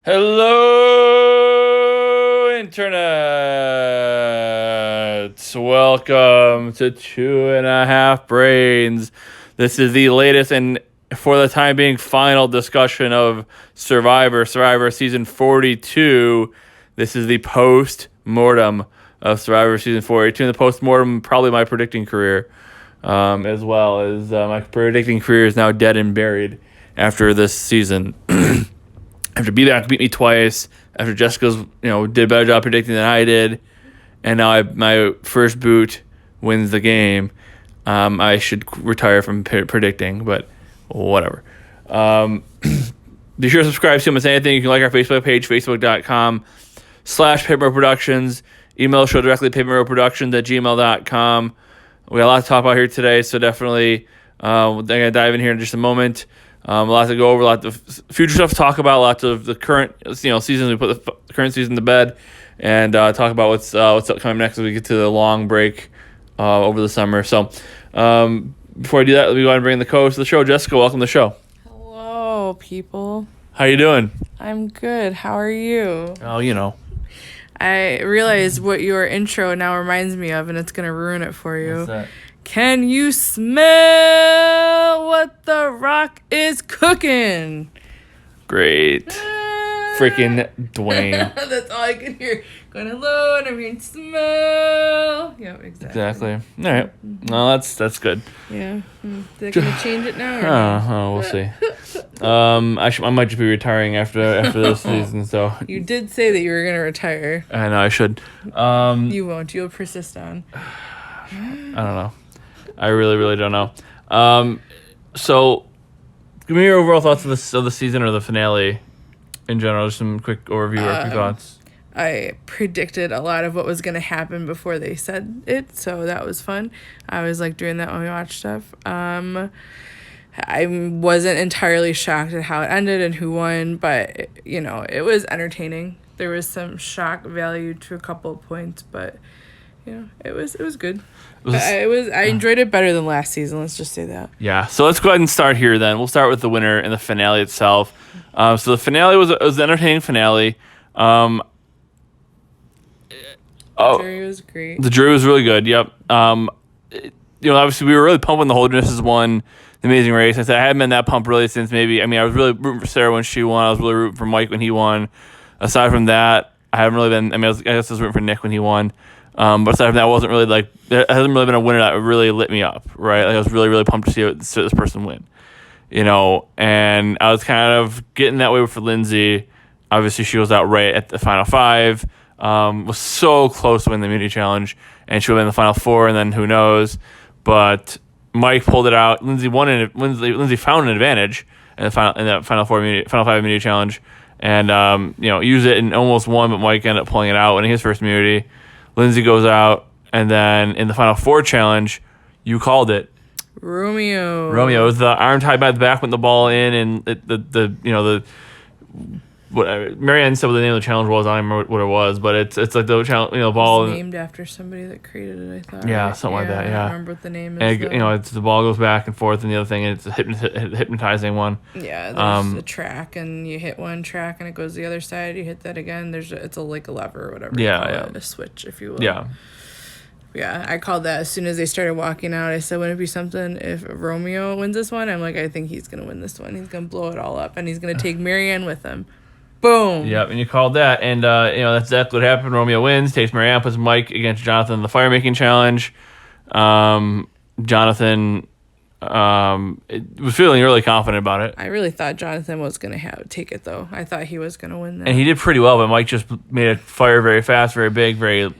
Hello, Internet! Welcome to 2.5 Brains. This is the latest and, for the time being, final discussion of Survivor Season 42. This is the Post-Mortem of Survivor Season 42. And the Post-Mortem, probably my predicting career, as well as my predicting career is now dead and buried after this season. After B-Back beat me twice, after Jessica's did a better job predicting than I did, and now my first boot wins the game, I should retire from predicting, but whatever. Be sure to subscribe to Miss Anything. You can like our Facebook page, facebook.com/PaperMoreProductions. Email the show directly at papermoreproductions@gmail.com. We got a lot to talk about here today, so definitely I'm going to dive in here in just a moment. A lot to go over, a lot of future stuff to talk about, lots of the current seasons. We put the current season to bed and talk about what's coming next as we get to the long break over the summer. So before I do that, let me go ahead and bring in the co-host of the show, Jessica. Welcome to the show. Hello, people. How you doing? I'm good. How are you? Oh, I realize what your intro now reminds me of, and it's going to ruin it for you. What's that? Can you smell what The Rock is cooking? Great. Freaking Dwayne. That's all I can hear. Going hello, and I'm hearing smell. Yeah, exactly. All right. Well, that's good. Yeah. They're going to change it now? Or not? We'll see. I might just be retiring after this season. So You did say that you were going to retire. I know I should. You won't. You'll persist on. I don't know. I really don't know. So give me your overall thoughts of the season or the finale in general. Just some quick overview or quick thoughts. I predicted a lot of what was going to happen before they said it, so that was fun. I was doing that when we watched stuff. I wasn't entirely shocked at how it ended and who won, but it was entertaining. There was some shock value to a couple of points, but it was good. I enjoyed it better than last season. Let's just say that. Yeah. So let's go ahead and start here. Then we'll start with the winner and the finale itself. So the finale was an entertaining finale. The jury was great. The jury was really good. Yep. Obviously we were really pumped when the Holdresses won the Amazing Race. I hadn't been that pumped really since I was really rooting for Sarah when she won. I was really rooting for Mike when he won. Aside from that, I haven't really been. I guess I was rooting for Nick when he won. But aside from that, it wasn't really there hasn't really been a winner that really lit me up, right? I was really pumped to see this person win, and I was kind of getting that way for Lindsay. Obviously, she goes out right at the final 5, was so close to winning the immunity challenge, and she would have been in the final 4, and then who knows? But Mike pulled it out. Lindsay won it. Lindsay found an advantage in that final 5 immunity challenge, and used it and almost won, but Mike ended up pulling it out, winning his first immunity. Lindsay goes out, and then in the final 4 challenge, you called it. Romeo. It was the arm tied by the back, went the ball in, and Marianne said what the name of the challenge was. I don't remember what it was, but it's like the challenge, ball. It's named after somebody that created it, I thought. Yeah, right? something like that. Yeah. I don't remember what the name is. And it's the ball goes back and forth, and the other thing, and it's a hypnotizing one. Yeah, there's a track, and you hit one track, and it goes the other side. You hit that again. It's a lever or whatever. Yeah. A switch, if you will. Yeah. Yeah, I called that as soon as they started walking out. I said, wouldn't it be something if Romeo wins this one? I'm like, I think he's gonna win this one. He's gonna blow it all up, and he's gonna take Marianne with him. Boom. Yep, and you called that, and that's exactly what happened. Romeo wins, takes Marianne, puts Mike against Jonathan in the fire making challenge. Jonathan was feeling really confident about it. I really thought Jonathan was gonna take it though. I thought he was gonna win that. And he did pretty well, but Mike just made it fire very fast, very big, very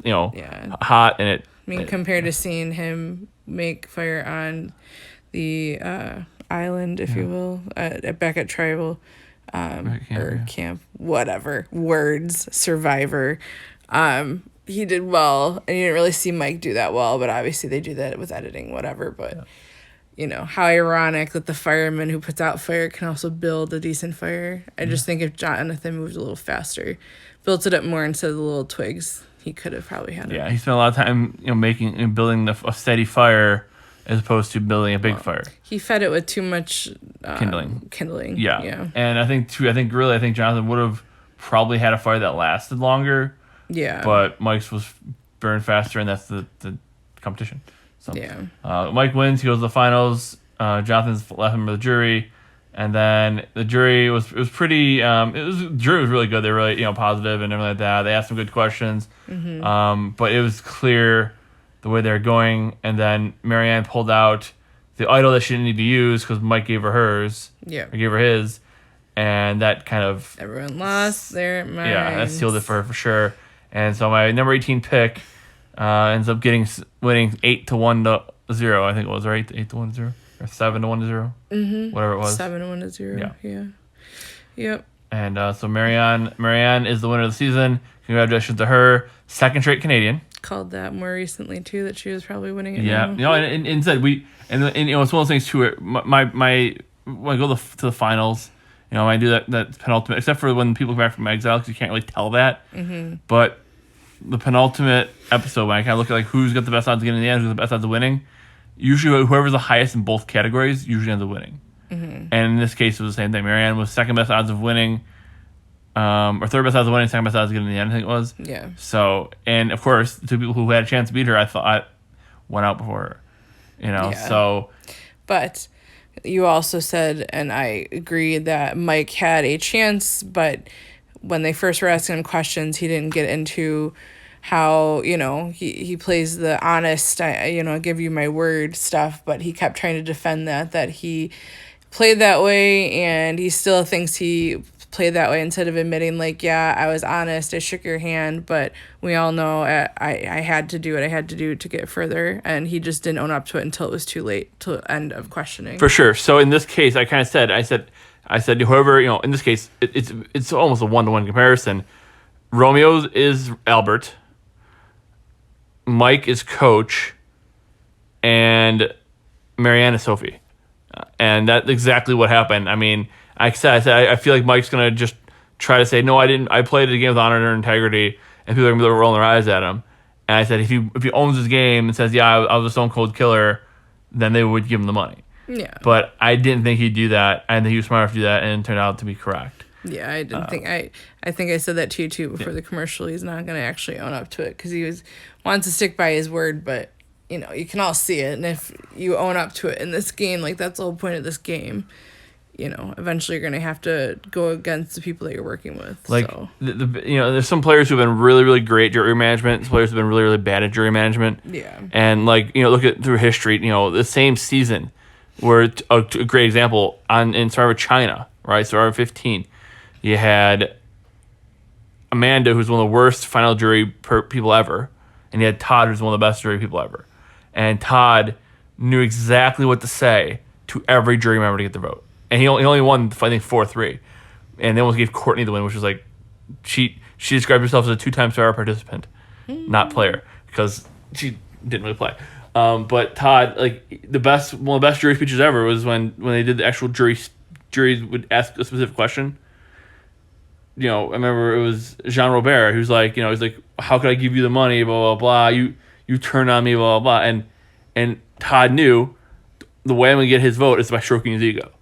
hot, and it. Compared to seeing him make fire on the island, if you will, back at Tribal. Camp, whatever words, Survivor. He did well, and you didn't really see Mike do that well, but obviously they do that with editing, whatever. But how ironic that the fireman who puts out fire can also build a decent fire. I just think if Jonathan moved a little faster, built it up more instead of the little twigs, he could have probably had it. Yeah, he spent a lot of time making and building a steady fire as opposed to building a big fire. He fed it with too much kindling. Kindling. Yeah. And I think Jonathan would have probably had a fight that lasted longer. Yeah. But Mike's was burned faster, and that's the competition. So yeah. Mike wins. He goes to the finals. Jonathan's left him with the jury, and then the jury was pretty. The jury was really good. They were really positive and everything like that. They asked some good questions, but it was clear the way they were going. And then Marianne pulled out the idol that she didn't need to use because Mike gave her hers. Yeah. Or gave her his, and that kind of everyone lost their minds. Yeah, that sealed it for her for sure. And so my number 18 pick ends up winning 8-1-0. I think it was right, 8-1-0 or 7-1-0, whatever it was. 7-1-0. Yeah. Yep. And so Marianne is the winner of the season. Congratulations to her. Second straight Canadian. Called that more recently too, that she was probably winning it. Yeah, now. and said it's one of those things too. My when I go to the finals. When I do that penultimate, except for when people come back from exile, because you can't really tell that. But the penultimate episode, when I kind of look at who's got the best odds of getting in the end, who's got the best odds of winning, usually whoever's the highest in both categories usually ends up winning. And in this case, it was the same thing. Marianne was second best odds of winning, or third best odds of winning, second best odds of getting in the end, I think it was. Yeah. So, and of course, the two people who had a chance to beat her, I thought went out before her. Yeah. So. But you also said, and I agree, that Mike had a chance, but when they first were asking him questions, he didn't get into how, he plays the honest, I give you my word stuff, but he kept trying to defend that he played that way, and he still thinks he played that way instead of admitting, yeah, I was honest, I shook your hand, but we all know I had to do what I had to do to get further, and he just didn't own up to it until it was too late to end of questioning. For sure. So in this case, I kind of said, whoever, in this case, it's almost a 1-to-1 comparison. Romeo is Albert, Mike is Coach, and Marianne is Sophie. And that's exactly what happened. I mean, I said I feel like Mike's gonna just try to say, no, I didn't. I played the game with honor and integrity, and people are gonna be rolling their eyes at him. And I said, if he owns his game and says, yeah, I was a stone cold killer, then they would give him the money. Yeah. But I didn't think he'd do that. I didn't think he was smart enough to do that, and it turned out to be correct. Yeah, I didn't think I think I said that to you too before the commercial. He's not gonna actually own up to it because he wants to stick by his word, but you can all see it. And if you own up to it in this game, that's the whole point of this game. Eventually you're gonna have to go against the people that you're working with. So. There's some players who've been really, really great at jury management. Some players who've been really, really bad at jury management. Yeah. And look at through history. The same season, where a great example in Survivor China, right? Survivor 15, you had Amanda, who's one of the worst final jury people ever, and you had Todd, who's one of the best jury people ever. And Todd knew exactly what to say to every jury member to get the vote. And he only won, I think, 4-3. And they almost gave Courtney the win, which was she described herself as a 2-time Survivor participant, not player, because she didn't really play. But Todd, one of the best jury speeches ever was when they did the actual juries would ask a specific question. I remember it was Jean Robert, who's he's like, how could I give you the money, blah, blah, blah, you turn on me, blah, blah, blah. And Todd knew the way I'm going to get his vote is by stroking his ego.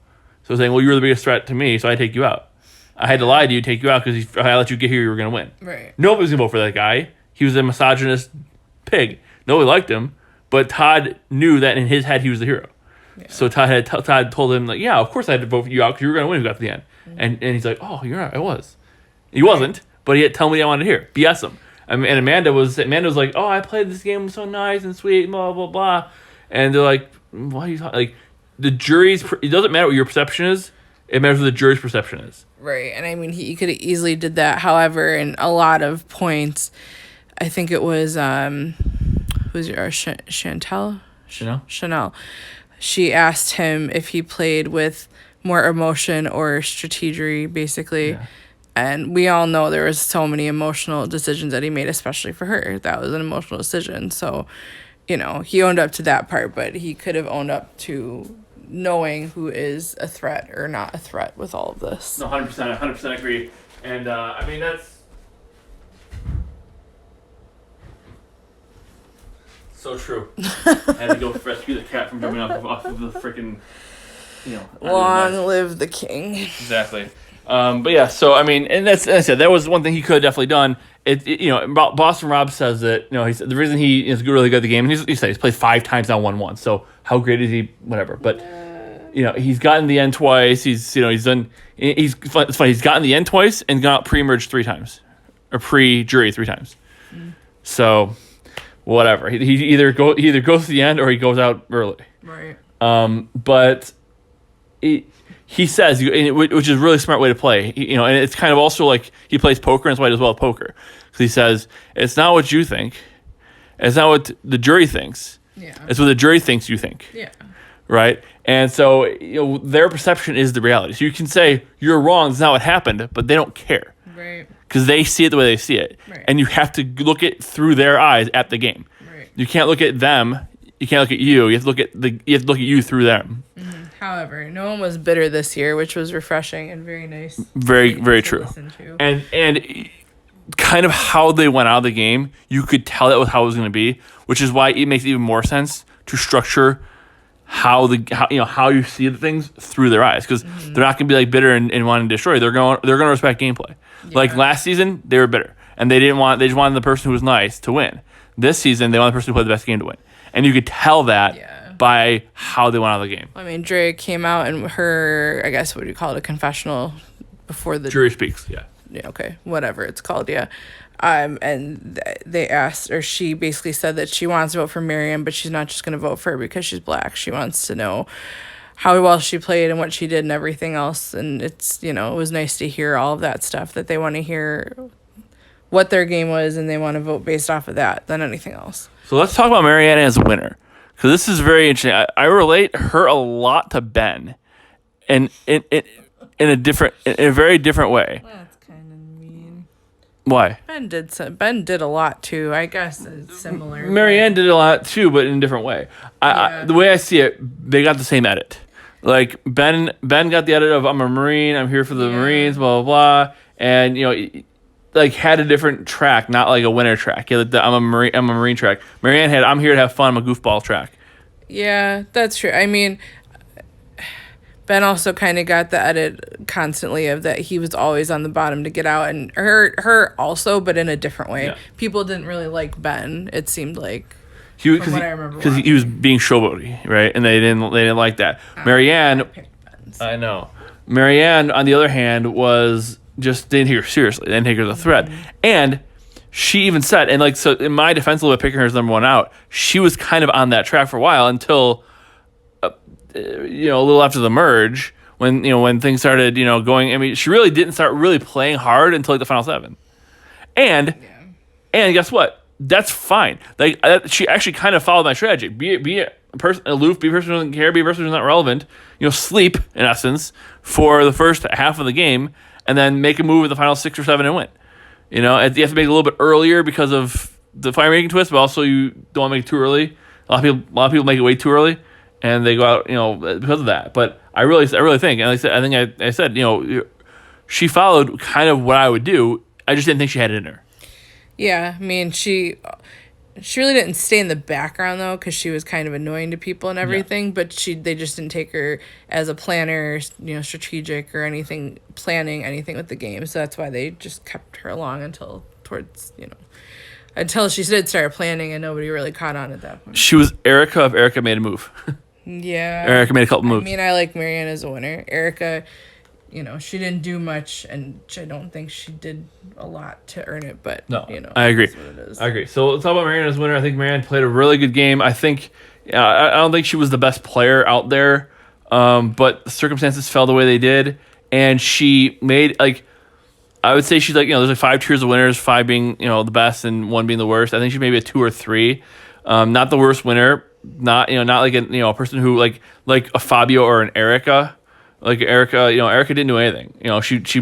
So saying, well, you were the biggest threat to me, so I take you out. I had to lie to you, take you out, because if I let you get here, you were going to win. Right. Nobody was going to vote for that guy. He was a misogynist pig. Nobody liked him, but Todd knew that in his head he was the hero. Yeah. So Todd told him, yeah, of course I had to vote for you out because you were going to win if you got to the end. And he's like, oh, you're right, I was. He wasn't, but he had to tell me what I wanted to hear. BS him. And Amanda was like, oh, I played this game so nice and sweet, blah, blah, blah. And they're like, why are you talking? The jury's, it doesn't matter what your perception is, it matters what the jury's perception is. Right, and I mean, he could have easily did that. However, in a lot of points, I think it was, who's your, Chanel? Chanel. She asked him if he played with more emotion or strategery, basically. Yeah. And we all know there was so many emotional decisions that he made, especially for her. That was an emotional decision. So, he owned up to that part, but he could have owned up to knowing who is a threat or not a threat with all of this. No, 100% agree. And, I mean, that's so true. I had to go rescue the cat from jumping off of the freaking, Long live the king. Exactly. But yeah, so I mean, and that's as I said, that was one thing he could have definitely done. Boston Rob says that he said the reason he is really good at the game. And he said he's played 5 times now, won once. So how great is he? Whatever. But he's gotten the end twice. He's done. It's funny. He's gotten the end twice and got pre-merge 3 times, or pre-jury 3 times. So whatever. He either goes to the end or he goes out early. Right. But he says, which is a really smart way to play. And it's kind of also like he plays poker, and that's why he does well at poker. Because he says, it's not what you think. It's not what the jury thinks. Yeah. It's what the jury thinks you think. Yeah. Right? And so their perception is the reality. So you can say, you're wrong, it's not what happened, but they don't care. Right. Because they see it the way they see it. Right. And you have to look it through their eyes at the game. Right. You can't look at them. You can't look at you. You have to look at you through them. Mm-hmm. However, no one was bitter this year, which was refreshing and very nice. Very, very true. And kind of how they went out of the game, you could tell that was how it was going to be, which is why it makes even more sense to structure how you see the things through their eyes, because they're not going to be like bitter and wanting to destroy. They're going to respect gameplay. Yeah. Like last season, they were bitter and they just wanted the person who was nice to win. This season, they want the person who played the best game to win, and you could tell that by how they went out of the game. I mean, Dre came out and her, I guess, what do you call it, a confessional before the jury speaks. Yeah. Yeah. Okay. Whatever it's called. Yeah. And they asked, or she basically said that she wants to vote for Marianne, but she's not just going to vote for her because she's black. She wants to know how well she played and what she did and everything else. And it's, it was nice to hear all of that stuff, that they want to hear what their game was and they want to vote based off of that than anything else. So let's talk about Marianne as a winner, because this is very interesting. I relate her a lot to Ben, and in a very different way. That's kind of mean. Why? Ben did a lot too. I guess it's similar. Marianne did a lot too, but in a different way. The way I see it, they got the same edit. Like Ben got the edit of I'm a Marine, I'm here for the Marines, blah blah blah, and like had a different track, not like a winner track. Like I'm a Marine track. Marianne had I'm here to have fun, I'm a goofball track. Yeah, that's true. I mean, Ben also kind of got the edit constantly of that he was always on the bottom to get out, and her also, but in a different way. Yeah. People didn't really like Ben. It seemed like because he was being showboaty, right? And they didn't like that. Marianne, I know. Marianne, on the other hand, was just didn't take her seriously. Didn't take her as a threat, and she even said, and like so, in my defense, a little bit picking her as number 1 out, she was kind of on that track for a while until. A little after the merge, when things started, going. I mean, she really didn't start really playing hard until like the final 7, and guess what? That's fine. Like she actually kind of followed my strategy. Be a person aloof, be a person who doesn't care, be a person who's not relevant. Sleep in essence for the first half of the game, and then make a move in the final 6 or 7 and win. You have to make it a little bit earlier because of the fire making twist, but also you don't want to make it too early. A lot of people make it way too early. And they go out, because of that. But I really think, and I said, she followed kind of what I would do. I just didn't think she had it in her. Yeah, I mean, she really didn't stay in the background though, because she was kind of annoying to people and everything. Yeah. But they just didn't take her as a planner, strategic or planning anything with the game. So that's why they just kept her along until she did start planning, and nobody really caught on at that point. She was Erica if Erica made a move. Yeah. Erica made a couple moves. I mean, I like Marianne as a winner. Erica, she didn't do much, and I don't think she did a lot to earn it, but, no, I agree. That's what it is. I agree. So let's talk about Marianne as a winner. I think Marianne played a really good game. I think, I don't think she was the best player out there, but the circumstances fell the way they did, and she made, I would say she's there's 5 tiers of winners, 5 being, the best and 1 being the worst. I think she's maybe a 2 or 3. Not the worst winner. Not like a person who like a Fabio or an Erica, like Erica. Erica didn't do anything. She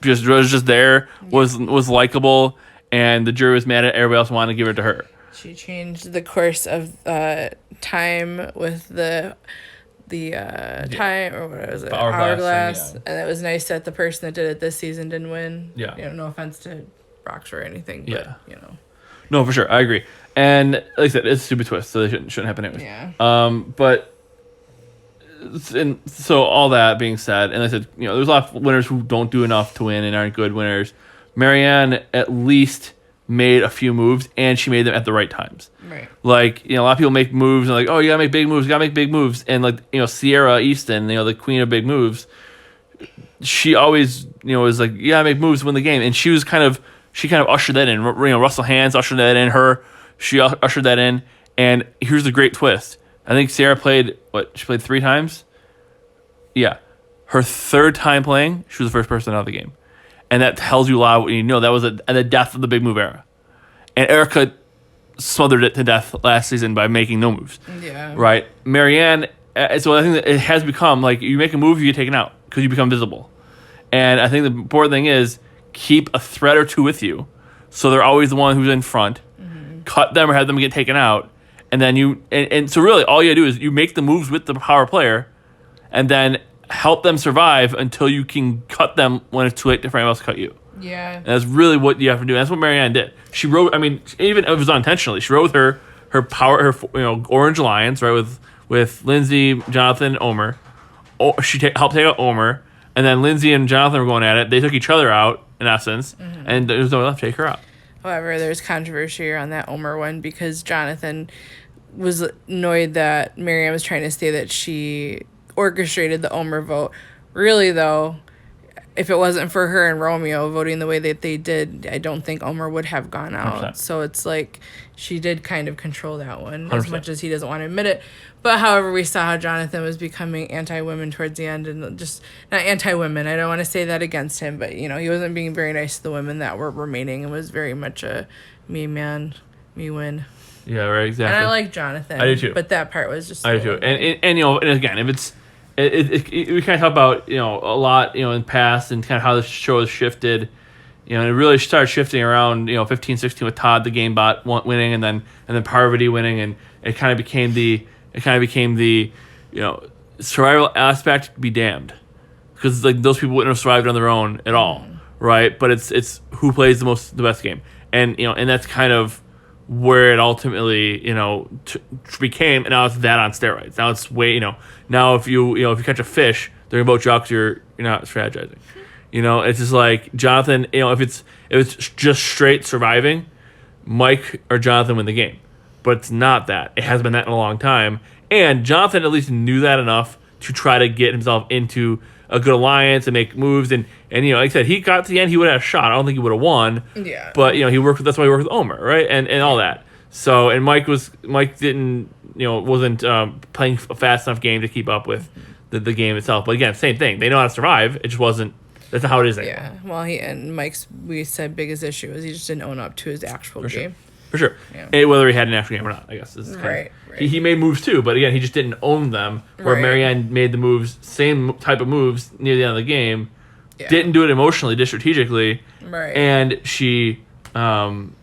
was just there, was likable, and the jury was mad at everybody else wanted to give it to her. She changed the course of time with the time, or what was it, hourglass, and it was nice that the person that did it this season didn't win. Yeah, no offense to Brox or anything, but no, for sure, I agree. And like I said, it's a stupid twist, so they shouldn't happen anyways. Yeah. But and so all that being said, and I said, there's a lot of winners who don't do enough to win and aren't good winners. Marianne at least made a few moves, and she made them at the right times. Right. Like, a lot of people make moves and like, oh, you gotta make big moves, And like, Sierra Easton, the queen of big moves, she always, was like, yeah, make moves to win the game. And she kind of ushered that in. Russell Hands ushered that in. She ushered that in. And here's the great twist. I think Sarah played, she played 3 times? Yeah. Her 3rd time playing, she was the first person out of the game. And that tells you a lot of what you know. That was at the death of the big move era. And Erica smothered it to death last season by making no moves. Yeah. Right? Marianne, so I think that it has become, like, you make a move, you get taken out because you become visible. And I think the important thing is keep a threat or 2 with you. So they're always the one who's in front. Mm-hmm. Cut them or have them get taken out. And then and so really all you gotta do is you make the moves with the power player and then help them survive until you can cut them when it's too late for anyone else to cut you. Yeah. And that's really what you have to do. And that's what Marianne did. She rode, even if it was unintentionally, she rode with her power, Orange Alliance, right, with Lindsay, Jonathan, Omer. She helped take out Omer, and then Lindsay and Jonathan were going at it. They took each other out, in essence, and there was no one left to take her out. However, there's controversy around that Omer one because Jonathan was annoyed that Marianne was trying to say that she orchestrated the Omer vote. Really, though, if it wasn't for her and Romeo voting the way that they did, I don't think Omer would have gone out. 100%. So it's like she did kind of control that one 100%. as much as he doesn't want to admit it. But however, we saw how Jonathan was becoming anti-women towards the end, and just not anti-women. I don't want to say that against him, but he wasn't being very nice to the women that were remaining. It was very much a me man, me win. Yeah, right, exactly. And I like Jonathan. I do too. But that part was just. I do too. And again, if it's. We kind of talk about a lot in the past and kind of how the show has shifted, and it really started shifting around 15, 16 with Todd the game bot winning and then Parvati winning, and it kind of became the survival aspect be damned, because like those people wouldn't have survived on their own at all, right? But it's who plays the best game, and and that's kind of where it ultimately became, and now it's that on steroids. Now it's way now if you catch a fish, they're gonna boat you out 'cause you're not strategizing. It's just like Jonathan. If it's just straight surviving, Mike or Jonathan win the game, but it's not that. It hasn't been that in a long time, and Jonathan at least knew that enough to try to get himself into a good alliance and make moves, and like I said, he got to the end, he would have had a shot. I don't think he would have won. Yeah. But he worked. That's why he worked with Omer, right? And all that. So and Mike didn't wasn't playing a fast enough game to keep up with the game itself. But again, same thing. They know how to survive. It just wasn't. That's not how it is anymore. Yeah. Well, and Mike's, we said, biggest issue is he just didn't own up to his actual game. For sure. Yeah. And whether he had an actual game or not, I guess. Right. He made moves too, but again, he just didn't own them. Where Marianne made the moves, same type of moves near the end of the game. Yeah. Didn't do it emotionally, did strategically. Right. And she also,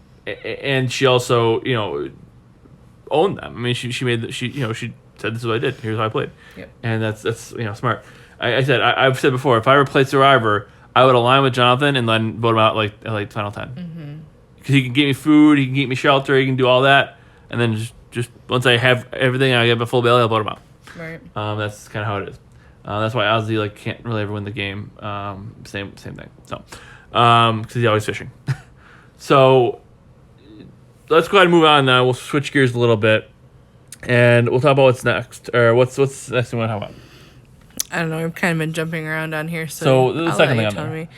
owned them. She said, "This is what I did. Here's how I played." Yep. And that's smart. I've said before, if I ever played Survivor, I would align with Jonathan and then vote him out like final 10. Because he can get me food, he can get me shelter, he can do all that, and then just once I have everything, I get a full belly, I'll vote him out. Right. That's kind of how it is. That's why Ozzy can't really ever win the game. Same thing. So, because he's always fishing. So, let's go ahead and move on now. We'll switch gears a little bit, and we'll talk about what's next, or what's the next thing we want to talk about. I don't know. I've kind of been jumping around on here, so the second thing on there. Me.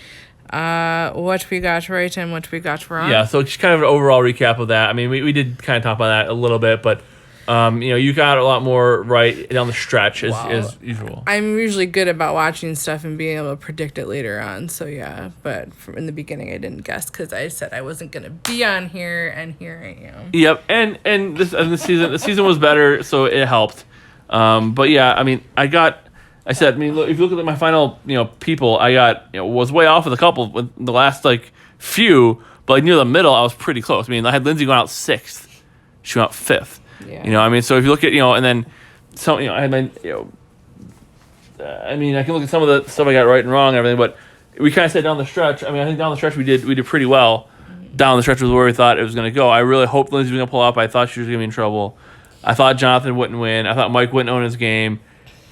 What we got right and what we got wrong. Yeah, so just kind of an overall recap of that. We did kind of talk about that a little bit, but you got a lot more right down the stretch as usual. I'm usually good about watching stuff and being able to predict it later on. So yeah, but in the beginning I didn't guess because I said I wasn't gonna be on here, and here I am. Yep, and the season was better, so it helped. But yeah, I said, look, if you look at my final, people, I got, was way off with a couple with the last few, but near the middle, I was pretty close. I had Lindsay going out 6th, she went out 5th. Yeah. So if you look at, and then some, I had my, I can look at some of the stuff I got right and wrong and everything, but we kind of said down the stretch. I think down the stretch we did pretty well. Down the stretch was where we thought it was going to go. I really hoped Lindsay was going to pull up. I thought she was going to be in trouble. I thought Jonathan wouldn't win. I thought Mike wouldn't own his game.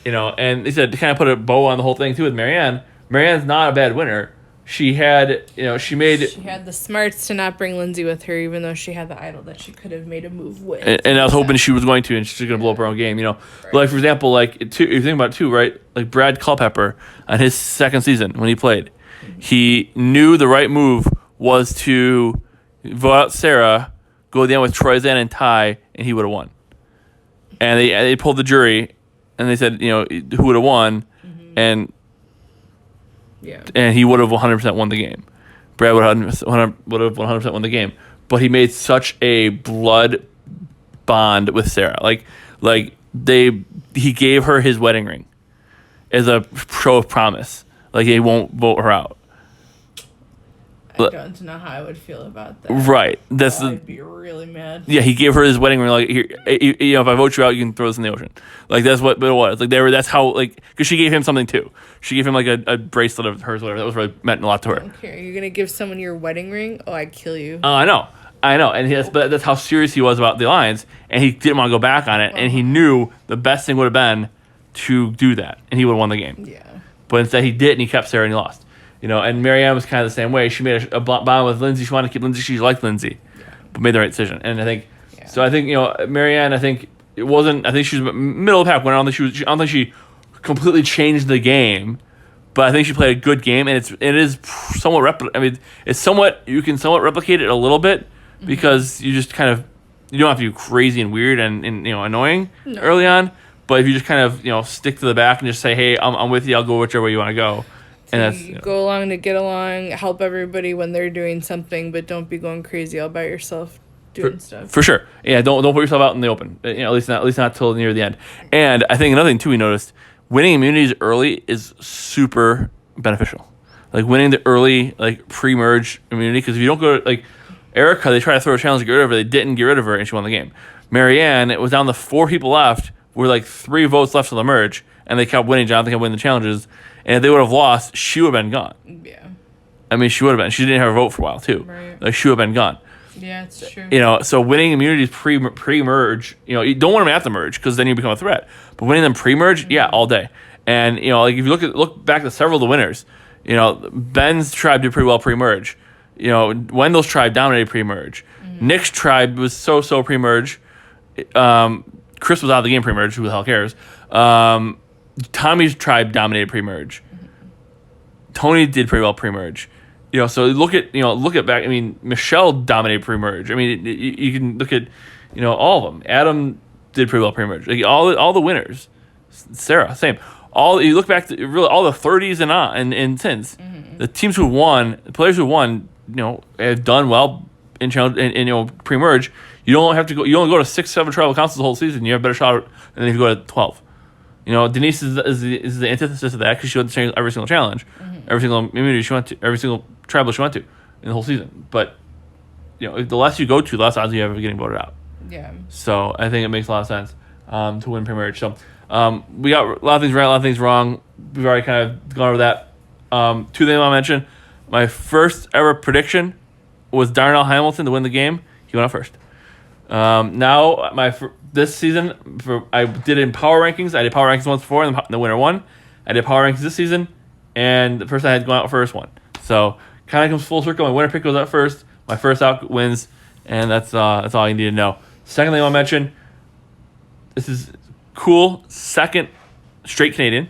And they said to kind of put a bow on the whole thing too with Marianne. Marianne's not a bad winner. She had, she had the smarts to not bring Lindsay with her, even though she had the idol that she could have made a move with. And I was hoping she was going to, and she's going to blow up her own game, Right. Like, for example, if you think about it too, right? Like Brad Culpepper on his second season when he played, he knew the right move was to vote out Sarah, go down with Troyzan and Ty, and he would have won. And they pulled the jury, and they said, who would have won, and he would have 100% won the game. Brad would have 100% won the game. But he made such a blood bond with Sarah. He gave her his wedding ring as a show of promise. Like, he won't vote her out. I don't know how I would feel about that. Right. I'd be really mad. Yeah, he gave her his wedding ring. Like, here, if I vote you out, you can throw this in the ocean. Like, that's what it was. Like, that's how, because she gave him something too. She gave him like a bracelet of hers, whatever. That was really meant a lot to her. I don't care. You're gonna give someone your wedding ring? Oh, I'd kill you. Oh, I know. But that's how serious he was about the alliance, and he didn't want to go back on it. And he knew the best thing would have been to do that, and he would have won the game. Yeah. But instead, he didn't. He kept Sarah, and he lost. And Marianne was kind of the same way. She made a bond with Lindsay. She wanted to keep Lindsay. She liked Lindsay, but made the right decision. And I think, so I think, Marianne, I think it wasn't, I think she was middle of the pack. When I don't think she completely changed the game, but I think she played a good game. And it is somewhat, you can somewhat replicate it a little bit because you just kind of, you don't have to be crazy and weird and annoying early on. But if you just kind of, stick to the back and just say, hey, I'm with you. I'll go whichever way you want to go. And that's, go along to get along, help everybody when they're doing something, but don't be going crazy all by yourself doing stuff. For sure. Yeah, don't put yourself out in the open. At least not till near the end. And I think another thing too we noticed, winning immunities early is super beneficial. Like winning the early pre-merge immunity, because if you don't go to Erica, they tried to throw a challenge to get rid of her, they didn't get rid of her, and she won the game. Marianne, it was down to 4 people left, with 3 votes left to the merge, and they kept winning. Jonathan kept winning the challenges. And if they would have lost, she would have been gone. Yeah. I mean, she would have been. She didn't have a vote for a while, too. Right. She would have been gone. Yeah, it's true. So winning immunities pre-merge, you don't want them at the merge because then you become a threat. But winning them pre-merge, all day. And, if you look back at several of the winners, Ben's tribe did pretty well pre-merge. Wendell's tribe dominated pre-merge. Nick's tribe was so pre-merge. Chris was out of the game pre-merge. Who the hell cares? Tommy's tribe dominated pre-merge. Tony did pretty well pre-merge. So look at back. I mean, Michelle dominated pre-merge. I mean, you can look at, all of them. Adam did pretty well pre-merge. All the winners. Sarah, same. You look back to really all the 30s and on and since the teams who won, the players who won, have done well in challenge in pre-merge. You don't have to go. You only go to 6, 7 tribal councils the whole season. You have a better shot than if you go to 12. Denise is the antithesis of that because she went to every single challenge, every single immunity she went to, every single tribal she went to in the whole season. But the less you go to, the less odds you have of getting voted out. Yeah. So I think it makes a lot of sense to win pre-merge. So we got a lot of things right, a lot of things wrong. We've already kind of gone over that. 2 things I want to mention. My first ever prediction was Darnell Hamilton to win the game. He went out first. Now this season, I did in power rankings. I did power rankings once before, and the winner won. I did power rankings this season, and the person I had gone out first won. So kind of comes full circle. My winner pick goes out first. My first out wins, and that's all you need to know. Second thing I want to mention, this is cool. Second straight Canadian.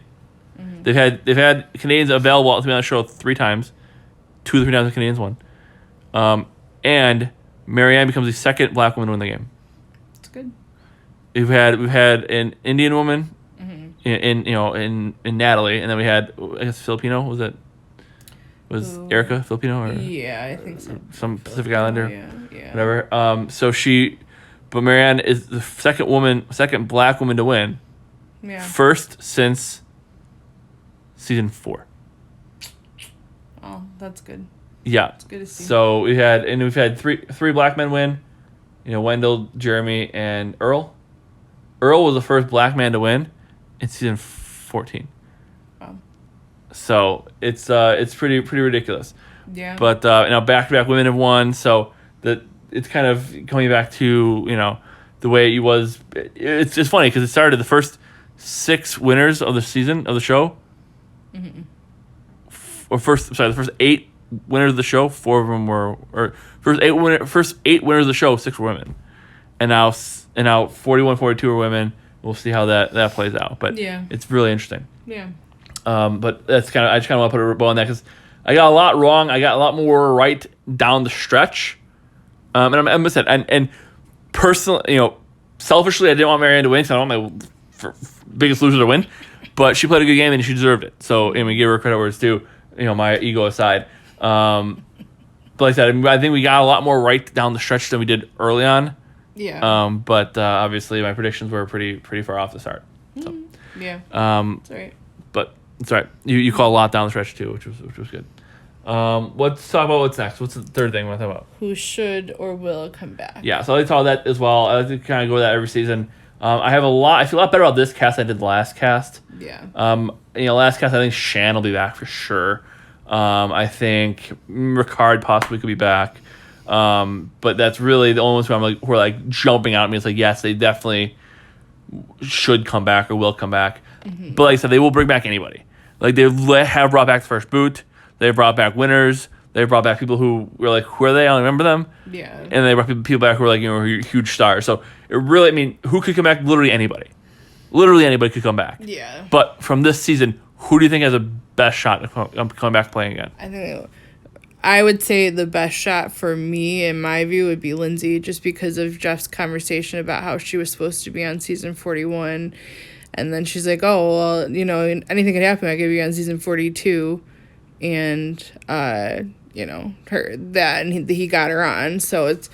They've had Canadians available to be on the show 3 times. 2 of the 3 times the Canadians won. And Marianne becomes the second black woman to win the game. That's good. We've had an Indian woman in Natalie, and then we had, I guess, Filipino. Was Erica Filipino or I think so. Some Pacific Islander, yeah. whatever. But Marianne is the second black woman to win. Yeah. First since season 4. Oh, that's good. Yeah. It's good to see. So we've had three black men win. Wendell, Jeremy, and Earl. Earl was the first black man to win in season 14. Wow. So it's pretty ridiculous. Yeah. But now back-to-back women have won, so that it's kind of coming back to the way it was. It's just funny because it started the first 6 winners of the season of the show. The first 8 winners of the show, 4 of them were, or first 8 winners of the show, 6 were women, and now 41, 42 are women. We'll see how that plays out, but it's really interesting. Yeah. But I just kind of want to put a bow on that because I got a lot wrong. I got a lot more right down the stretch, and I'm upset. And personally, selfishly, I didn't want Marianne to win because I don't want my biggest loser to win. But she played a good game and she deserved it. So give her credit where it's due. My ego aside. But like I said, I think we got a lot more right down the stretch than we did early on. Yeah. But obviously my predictions were pretty far off the start. So. Yeah. That's right. But it's all right. You call a lot down the stretch too, which was good. Let's talk about what's next. What's the third thing we're talking about? Who should or will come back? Yeah, so I like to talk about that as well. I like to kind of go with that every season. I feel a lot better about this cast than I did the last cast. Yeah. Last cast I think Shan will be back for sure. I think Ricard possibly could be back. But that's really the only ones who are jumping out at me. It's yes, they definitely should come back or will come back. Mm-hmm. But like I said, they will bring back anybody. They have brought back the first boot. They've brought back winners. They've brought back people who were who are they? I don't remember them. Yeah. And they brought people back who were huge stars. So it really, who could come back? Literally anybody. Literally anybody could come back. Yeah. But from this season, who do you think has a best shot of coming back playing again? I would say the best shot for me, in my view, would be Lindsay, just because of Jeff's conversation about how she was supposed to be on season 41. And then she's like, oh, well, anything could happen. I could be on season 42. And, he got her on. So it's,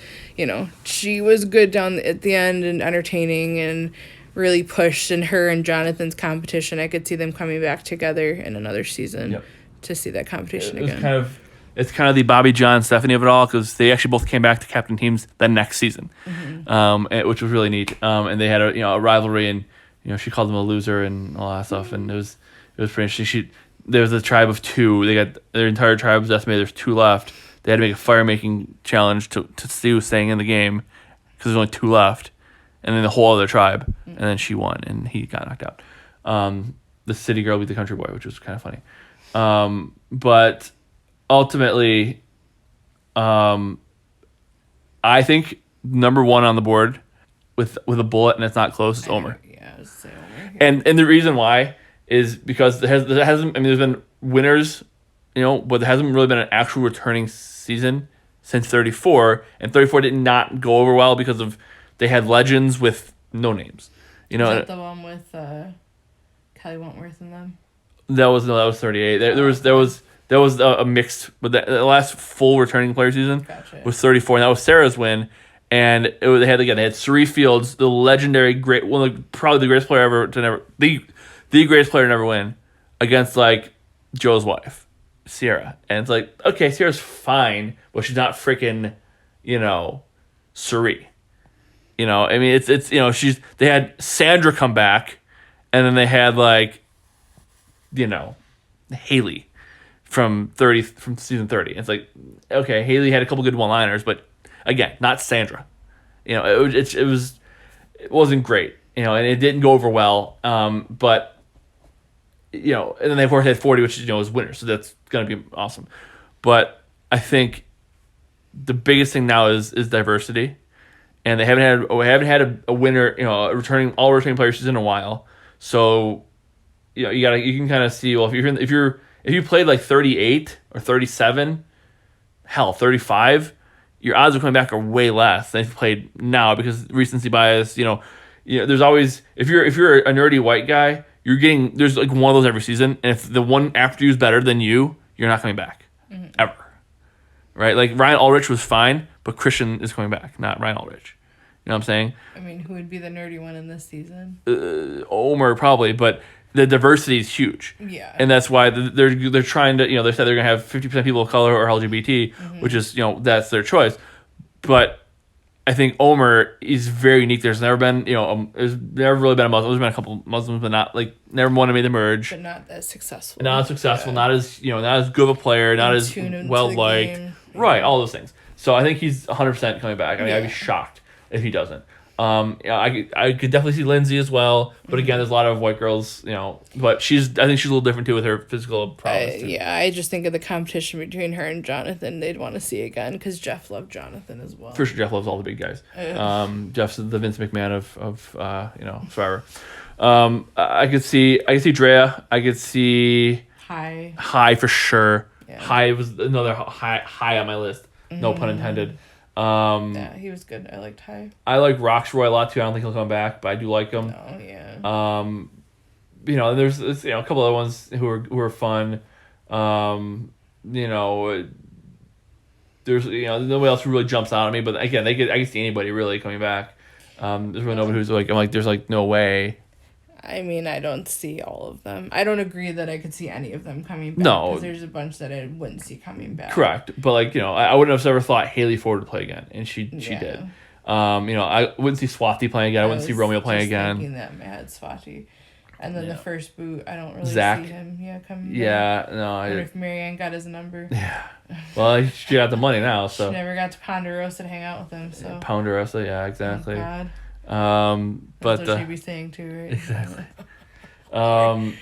she was good down at the end and entertaining and really pushed. And her and Jonathan's competition, I could see them coming back together in another season to see that competition again. It's kind of the Bobby, John, Stephanie of it all, because they actually both came back to captain teams the next season, which was really neat. And they had a rivalry, and she called him a loser and all that stuff, and it was pretty interesting. There was a tribe of 2. They got their entire tribe was estimated. There's 2 left. They had to make a fire making challenge to see who's staying in the game because there's only 2 left, and then the whole other tribe, and then she won and he got knocked out. The city girl beat the country boy, which was kind of funny. But ultimately, I think number 1 on the board with a bullet and it's not close is Omer. Yeah, I was saying Omer. And the reason why is because there hasn't. There's been winners, but there hasn't really been an actual returning season since 34, and 34 did not go over well because they had legends with no names. Is that the one with Kelly Wentworth in them? That was 38. There was a mixed, but the last full returning player season was 34, and that was Sarah's win. And they had Cerie Fields, the legendary probably the greatest player ever to never the greatest player to never win, against Joe's wife, Sierra. And it's okay, Sierra's fine, but she's not freaking, Cerie. They had Sandra come back, and then they had Haley from season 30. It's okay, Haley had a couple good one-liners, but again, not Sandra. It wasn't great. And it didn't go over well. But and then they of course had 40, which is winners, so that's gonna be awesome. But I think the biggest thing now is diversity, and they haven't had a winner, a returning player season in a while. So you can kind of see, well, if you played 38 or 37, hell 35, your odds of coming back are way less than if you played now because recency bias. There's always if you're a nerdy white guy, you're getting there's one of those every season, and if the one after you is better than you're not coming back ever, right? Ryan Ulrich was fine, but Christian is coming back, not Ryan Ulrich. You know what I'm saying? Who would be the nerdy one in this season? Omer probably, but the diversity is huge. Yeah. And that's why they're trying to, they said they're going to have 50% people of color or LGBT, which is, that's their choice. But I think Omer is very unique. There's never been, there's never really been a Muslim. There's been a couple Muslims, but not, never one to make the merge. But not as successful. Not as successful, not as, not as good of a player, not as well-liked. Right, all those things. So I think he's 100% coming back. I'd be shocked if he doesn't. I could definitely see Lindsay as well. But again, there's a lot of white girls, but I think she's a little different too with her physical prowess. I just think of the competition between her and Jonathan. They'd want to see again because Jeff loved Jonathan as well. For sure, Jeff loves all the big guys. Jeff's the Vince McMahon of Survivor. I could see Drea. I could see High for sure. Yeah. High was another high on my list. No pun intended. Yeah, he was good. I liked High. I like Roxroy a lot too. I don't think he'll come back, but I do like him. Oh yeah. There's a couple other ones who are fun. There's nobody else who really jumps out at me, but again, I can see anybody really coming back. There's really nobody who's like, I'm like, there's like no way. I mean, I don't see all of them. I don't agree that I could see any of them coming back. No. Because there's a bunch that I wouldn't see coming back. Correct. But, I wouldn't have ever thought Haley Ford would play again. And she did. I wouldn't see Swati playing again. I wouldn't see Romeo playing again. Thinking that I had Swati. And then the first boot, I don't really Zach. see him coming back. I wonder if Marianne got his number. Yeah. Well, she got the money now, so. She never got to Ponderosa to hang out with him, so. Ponderosa, yeah, exactly. Oh, God. That's what she'd be saying too, right? Exactly. But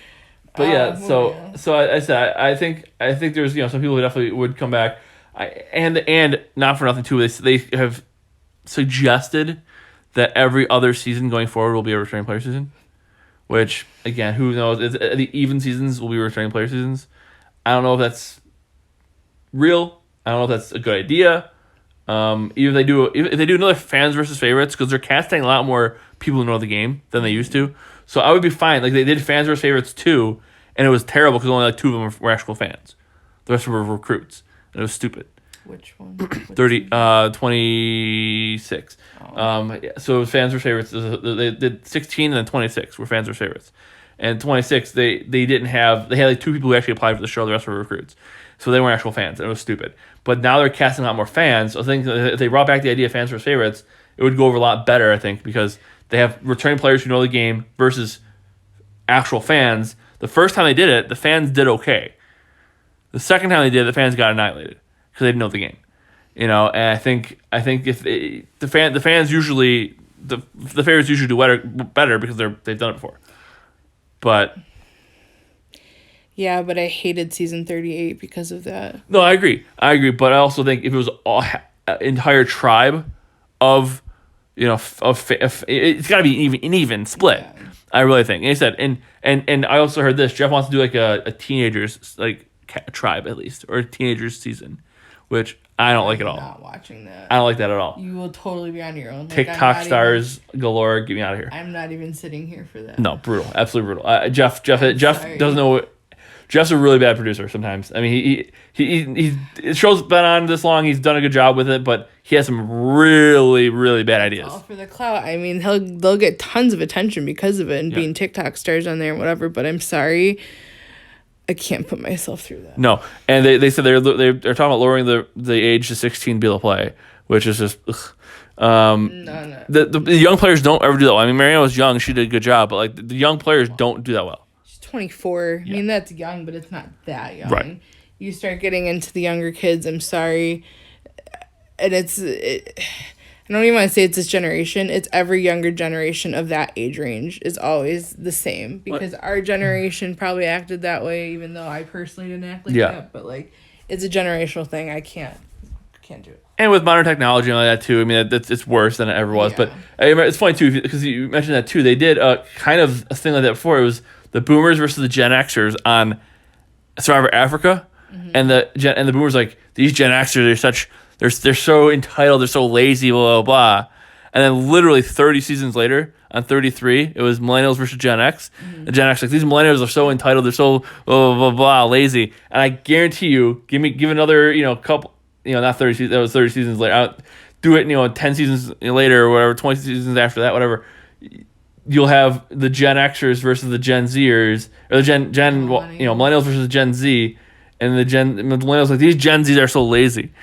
yeah, so I said I think there's some people who definitely would come back, and not for nothing too. They have suggested that every other season going forward will be a returning player season, which again, who knows? The even seasons will be returning player seasons. I don't know if that's real. I don't know if that's a good idea. Even if they do another fans versus favorites, because they're casting a lot more people who know the game than they used to. So I would be fine. Like they did fans versus favorites too, and it was terrible because only like 2 of them were actual fans. The rest were recruits. And it was stupid. Which one? 26. Oh. So it was fans versus favorites. They did 16 and then 26 were fans versus favorites. And 26, they had like 2 people who actually applied for the show. The rest were recruits. So they weren't actual fans. And it was stupid. But now they're casting a lot more fans. So I think if they brought back the idea of fans versus favorites, it would go over a lot better, I think, because they have returning players who know the game versus actual fans. The first time they did it, the fans did okay. The second time they did it, the fans got annihilated because they didn't know the game. And I think if the fans usually the favorites usually do better because they've done it before. But yeah, but I hated season 38 because of that. No, I agree, but I also think if it was an entire tribe of it's got to be an even split. Yeah. I really think. And he said, and I also heard this. Jeff wants to do like a teenagers tribe at least, or a teenagers season, which I don't like at all. Not watching that. I don't like that at all. You will totally be on your own. TikTok stars galore. Get me out of here. I'm not even sitting here for that. No, brutal. Absolutely brutal. Jeff doesn't know. Jeff's a really bad producer sometimes. I mean, he the show's been on this long. He's done a good job with it, but he has some really, really bad ideas. All for the clout. I mean, they'll get tons of attention because of it and being TikTok stars on there and whatever. But I'm sorry, I can't put myself through that. No, and they said they're talking about lowering the age to 16 to be able to play, which is just. No. The young players don't ever do that well. I mean, Marianne was young; she did a good job, but like the young players don't do that well. 24. Yeah. I mean, that's young, but it's not that young. Right. You start getting into the younger kids, I'm sorry. And I don't even want to say it's this generation. It's every younger generation of that age range is always the same. Because our generation probably acted that way, even though I personally didn't act like that. But, like, it's a generational thing. I can't do it. And with modern technology and all that, too, I mean, it's worse than it ever was. Yeah. But it's funny, too, because you mentioned that, too. They did kind of a thing like that before. It was the boomers versus the Gen Xers on Survivor Africa, and the boomers like, these Gen Xers they're so entitled, they're so lazy, blah blah blah, and then literally 30 seasons later on 33, it was millennials versus Gen X. The Gen X like, these millennials are so entitled, they're so blah blah blah lazy, and I guarantee you, give another couple not 30 seasons, that was 30 seasons later. I'll do it 10 seasons later or whatever, 20 seasons after that, whatever. You'll have the Gen Xers versus the Gen Zers, or the millennials versus the Gen Z, and the millennials like, these Gen Zs are so lazy,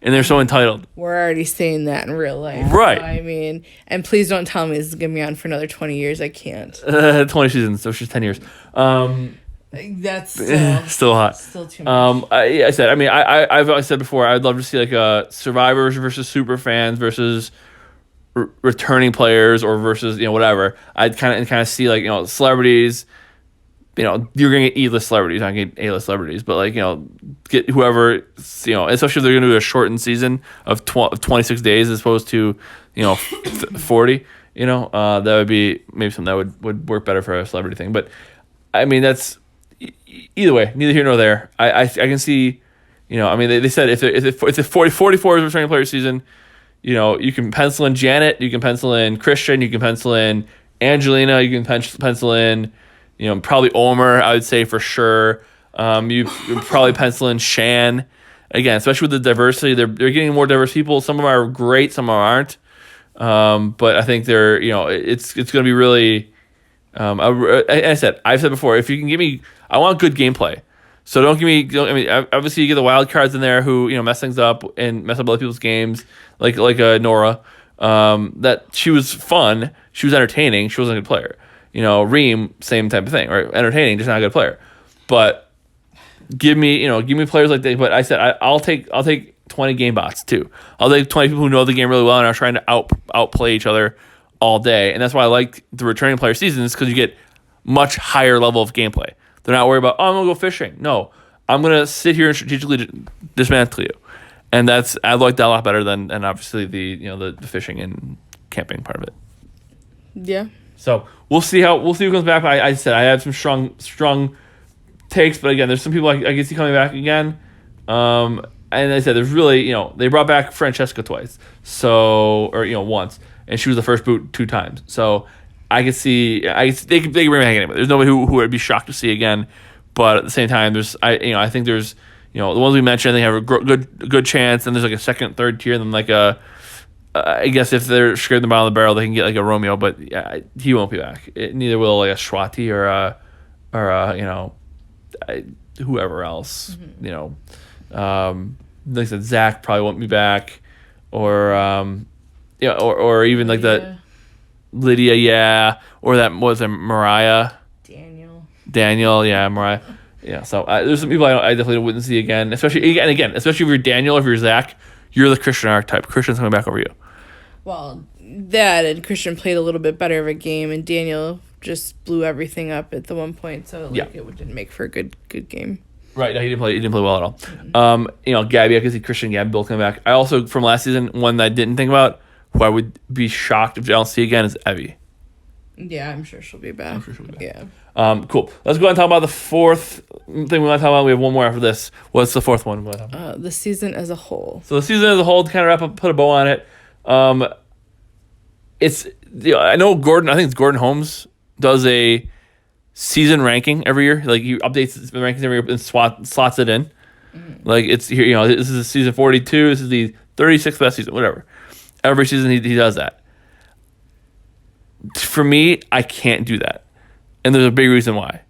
and they're so entitled. We're already saying that in real life, right? So, I mean, and please don't tell me this is gonna be on for another 20 years. I can't. 20 seasons, so it's just 10 years. That's still hot. Still too much. I've said before, I'd love to see like a Survivors versus Superfans versus returning players or versus whatever. I'd kind of see like celebrities. You're gonna get E-list celebrities, not gonna get A-list celebrities, but like get whoever especially if they're gonna do a shortened season of 26 days as opposed to 40. That would be maybe something that would work better for a celebrity thing. But I mean that's either way, neither here nor there. I can see. They said if it's 44 is a returning player season, you can pencil in Janet, you can pencil in Christian, you can pencil in Angelina, you can pencil in, probably Omer, I would say for sure. You probably pencil in Shan. Again, especially with the diversity, they're getting more diverse people. Some of them are great, some of them aren't. But I think they're, it's going to be really. I've said before, if you can give me, I want good gameplay. So don't give me. Obviously you get the wild cards in there who mess things up and mess up other people's games, like Nora. That she was fun, she was entertaining, she wasn't a good player. Reem, same type of thing, right? Entertaining, just not a good player. But give me players like that. But I said I'll take 20 game bots too. I'll take 20 people who know the game really well and are trying to outplay each other all day. And that's why I like the returning player seasons, because you get much higher level of gameplay. They're not worried about, I'm gonna go fishing. No, I'm gonna sit here and strategically dismantle you, and I like that a lot better than obviously the fishing and camping part of it. Yeah. So we'll see who comes back. I said I have some strong takes, but again, there's some people I can see coming back again. And I said there's really they brought back Francesca twice, once, and she was the first boot 2 times. So I could see they can bring back anybody. There's nobody who I'd be shocked to see again, but at the same time, I think there's the ones we mentioned, they have a good chance, and there's like a second, third tier, and then like I guess if they're scared the bottom of the barrel, they can get like a Romeo, but yeah, he won't be back. Neither will like a Swati or whoever else. Mm-hmm. Like I said, Zach probably won't be back, or or even like that. Lydia, yeah, or that was it Mariah. Daniel, yeah, Mariah, yeah. So there's some people I definitely wouldn't see again, especially if you're Daniel, if you're Zach, you're the Christian archetype. Christian's coming back over you. Well, that and Christian played a little bit better of a game, and Daniel just blew everything up at the one point, so it didn't make for a good game. Right, no, he didn't play well at all. Mm-hmm. Gabby, I can see Christian, Gabby both coming back. I also from last season, one that I didn't think about, who I would be shocked if I don't see again, is Evie. Yeah, I'm sure she'll be back. Yeah. Cool. Let's go and talk about the fourth thing we want to talk about. We have one more after this. What's the fourth one? The season as a whole. So the season as a whole, to kind of wrap up, put a bow on it. It's I know Gordon. I think it's Gordon Holmes does a season ranking every year. Like he updates the rankings every year and slots it in. Mm-hmm. Like it's here. This is season 42. This is the 36th best season. Whatever. Every season he does that. For me, I can't do that. And there's a big reason why.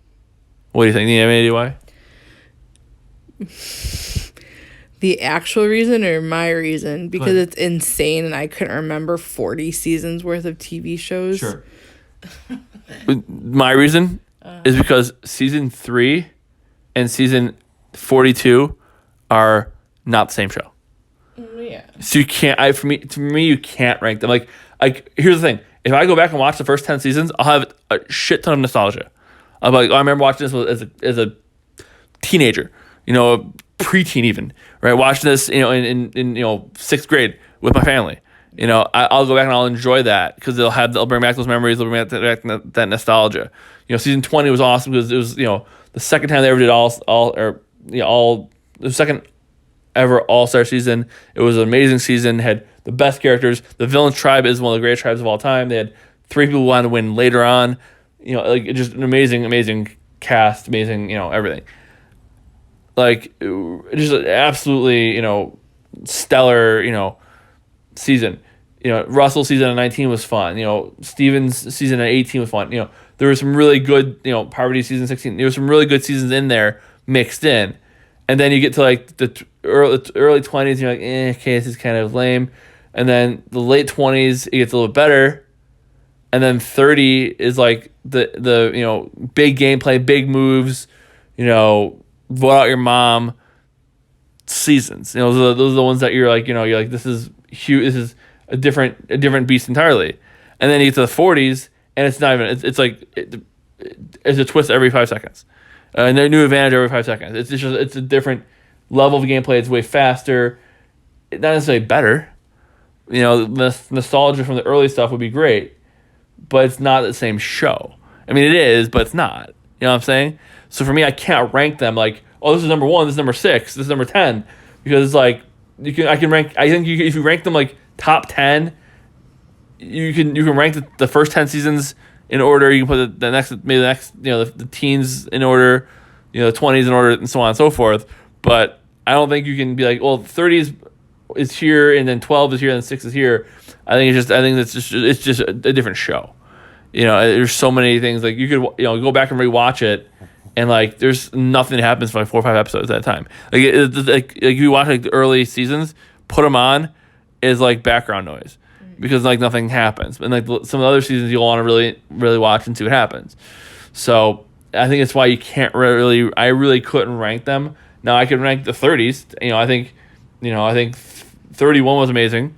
What do you think? Do you have any idea why? The actual reason or my reason? Because it's insane and I couldn't remember 40 seasons worth of TV shows. Sure. My reason is because season 3 and season 42 are not the same show. Yeah. So you can't. To me, you can't rank them. Like here's the thing. If I go back and watch the first 10 seasons, I'll have a shit ton of nostalgia. I'll be like, I remember watching this as a teenager, preteen even, right? Watching this, in 6th grade with my family. I'll go back and I'll enjoy that because they'll bring back those memories. They'll bring back that nostalgia. Season 20 was awesome because it was, the second time they ever did the second ever All-Star season. It was an amazing season. Had the best characters. The Villain Tribe is one of the greatest tribes of all time. They had 3 people who wanted to win later on. Just an amazing cast, amazing, everything. Just absolutely, stellar, season. Russell's season of 19 was fun. Steven's season of 18 was fun. There was some really good, Poverty season 16. There were some really good seasons in there mixed in. And then you get to the early 20s, and you're like, okay, this is kind of lame. And then the late 20s, it gets a little bit better. And then 30 is like the big gameplay, big moves, vote out your mom seasons. Those are the ones that you're like, this is huge. This is a different beast entirely. And then you get to the 40s, and it's not even. It's like it's a twist every 5 seconds, and a new advantage every 5 seconds. It's a different level of gameplay. It's way faster, not necessarily better. The nostalgia from the early stuff would be great, but it's not the same show. I mean, it is, but it's not. You know what I'm saying? So for me, I can't rank them like, oh, this is number 1, this is number 6, this is number 10, because it's like I can rank. I think if you rank them like top 10. You can rank the first 10 seasons in order. You can put the next the teens in order, the 20s in order, and so on and so forth. But I don't think you can be like, well, 30s is here, and then 12 is here, and then 6 is here. I think it's just a different show. There's so many things like you could go back and rewatch it, and like there's nothing that happens for like 4 or 5 episodes at a time. Like if you watch like the early seasons, put them on is like background noise. Because like nothing happens, and like some of the other seasons you'll want to really, really watch and see what happens. So I think it's why you can't really. I really couldn't rank them. Now I can rank the 30s. I think 31 was amazing.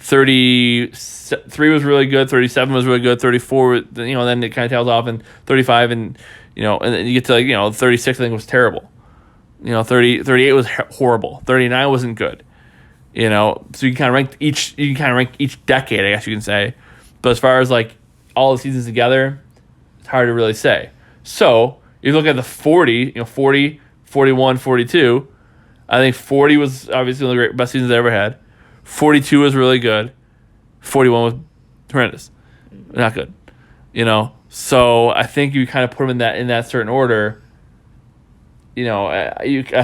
33 was really good. 37 was really good. 34, then it kind of tails off, and 35, and and then you get to like 36. I think was terrible. 38 was horrible. 39 wasn't good. So you can kind of rank each decade, I guess you can say. But as far as like all the seasons together, it's hard to really say. So if you look at the 40, 40, 41, 42, I think 40 was obviously one of the best seasons I ever had. 42 was really good. 41 was horrendous. Not good. So I think you kind of put them in that certain order. I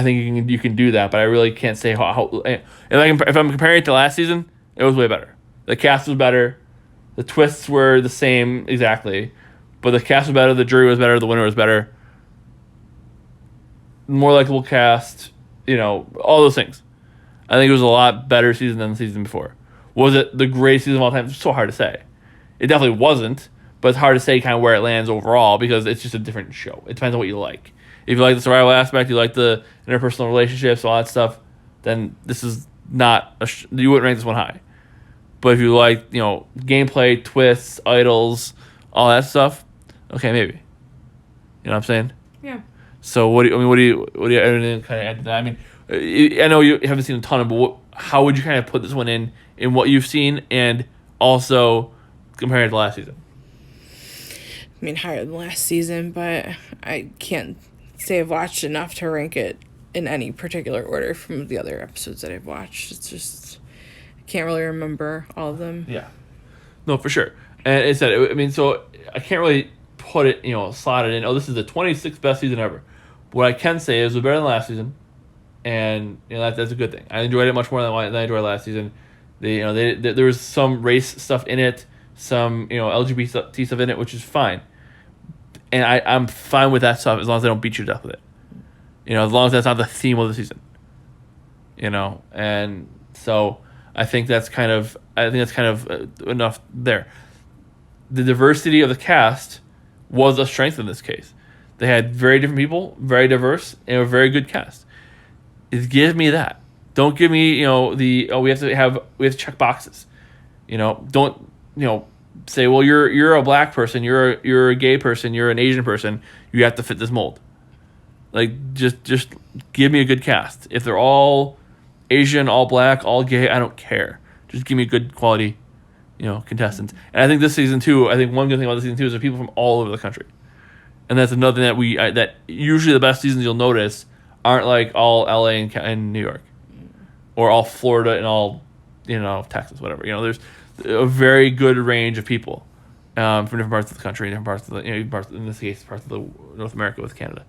think you can do that, but I really can't say how. If I'm comparing it to last season, it was way better. The cast was better, the twists were the same exactly, but the cast was better, the jury was better, the winner was better, more likable cast, all those things. I think it was a lot better season than the season before. Was it the greatest season of all time? It's so hard to say. It definitely wasn't, but it's hard to say kind of where it lands overall because it's just a different show. It depends on what you like. If you like the survival aspect, you like the interpersonal relationships, all that stuff, then this is not you wouldn't rank this one high. But if you like, gameplay, twists, idols, all that stuff, okay, maybe. You know what I'm saying? Yeah. So what do you kind of add to that? I mean, I know you haven't seen a ton of, but how would you kind of put this one in what you've seen, and also compare it to last season? I mean, higher than last season, but I can't say I've watched enough to rank it in any particular order from the other episodes that I've watched. It's just, I can't really remember all of them. Yeah. No, for sure. And it said, I mean, so I can't really put it, slot it in. Oh, this is the 26th best season ever. What I can say is it was better than last season, and that's a good thing. I enjoyed it much more than I enjoyed last season. There was some race stuff in it, some LGBT stuff in it, which is fine. And I'm fine with that stuff as long as they don't beat you to death with it. As long as that's not the theme of the season. And so I think that's kind of enough there. The diversity of the cast was a strength in this case. They had very different people, very diverse, and a very good cast. Give me that. Don't give me we have to check boxes. Don't say, well, you're a black person, you're a gay person, you're an Asian person, you have to fit this mold. Like just give me a good cast. If they're all Asian, all black, all gay, I don't care. Just give me good quality, contestants. And I think this season too. I think one good thing about this season too is there are people from all over the country, and that's another thing that usually the best seasons you'll notice aren't like all LA and New York, or all Florida and all Texas, whatever. There's a very good range of people from different parts of the country, different parts of the in this case parts of the North America with Canada.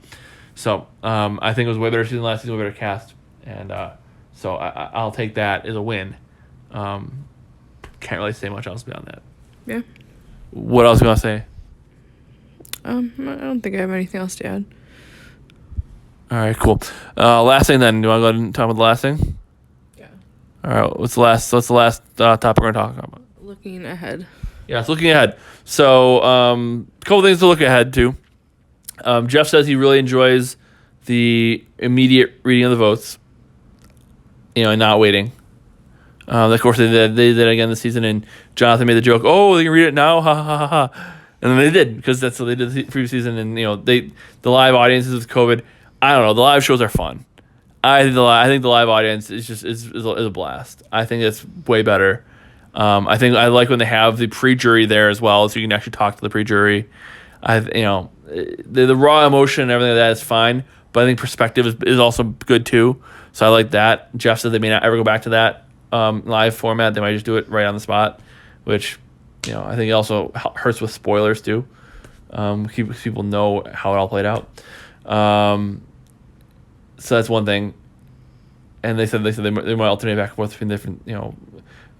So I think it was a way better season last season, way better cast, and so I'll take that as a win. Can't really say much else beyond that. Yeah. What else you want to say? I don't think I have anything else to add. All right, cool. Last thing then. Do you want to go ahead and talk about the last thing? Yeah. All right. What's the last topic we're going to talk about? Looking ahead. Yeah, it's looking ahead. So a couple things to look ahead to. Jeff says he really enjoys the immediate reading of the votes, and not waiting. Of course, they did again this season, and Jonathan made the joke, "Oh, they can read it now, ha ha ha ha," and then they did because that's what they did the previous season. And the live audiences with COVID, I don't know, the live shows are fun. I think the live audience is a blast. I think it's way better. I think I like when they have the pre-jury there as well, so you can actually talk to the pre-jury. The raw emotion and everything like that is fine, but I think perspective is also good too. So I like that. Jeff said they may not ever go back to that live format. They might just do it right on the spot, which I think it also hurts with spoilers too. People know how it all played out. So that's one thing. And they said they might alternate back and forth between different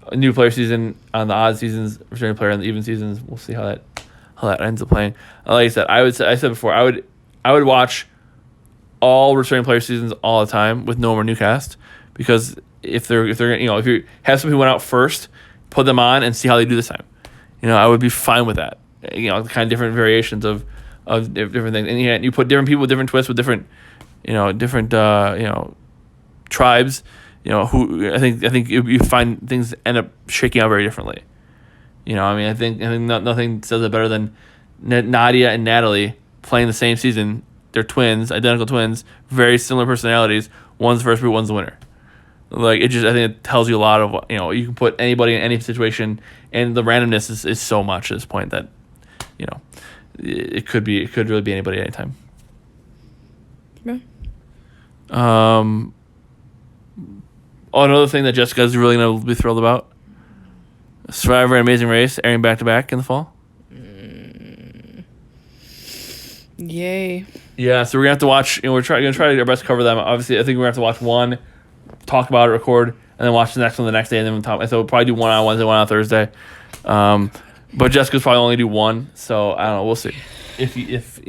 a new player season on the odd seasons, returning player on the even seasons. We'll see how that ends up playing. Like I said, I said before, I would watch all returning player seasons all the time with no more new cast, because if you have some who went out first, put them on and see how they do this time. I would be fine with that. Kind of different variations of different things, and you put different people with different twists with different tribes. Who I think you find things end up shaking out very differently. I think nothing says it better than Nadia and Natalie playing the same season. They're twins, identical twins, very similar personalities. One's first boot, one's the winner. I think it tells you a lot of you can put anybody in any situation, and the randomness is so much at this point that it could really be anybody at any time. Yeah. Another thing that Jessica's really going to be thrilled about: Survivor and Amazing Race airing back to back in the fall. Yay! Yeah, so we're gonna have to watch. We're gonna try our best to cover them. Obviously, I think we're gonna have to watch one, talk about it, record, and then watch the next one the next day, and then we'll talk. So we'll probably do one on Wednesday, one on Thursday. But Jessica's probably only do one, so I don't know. We'll see. If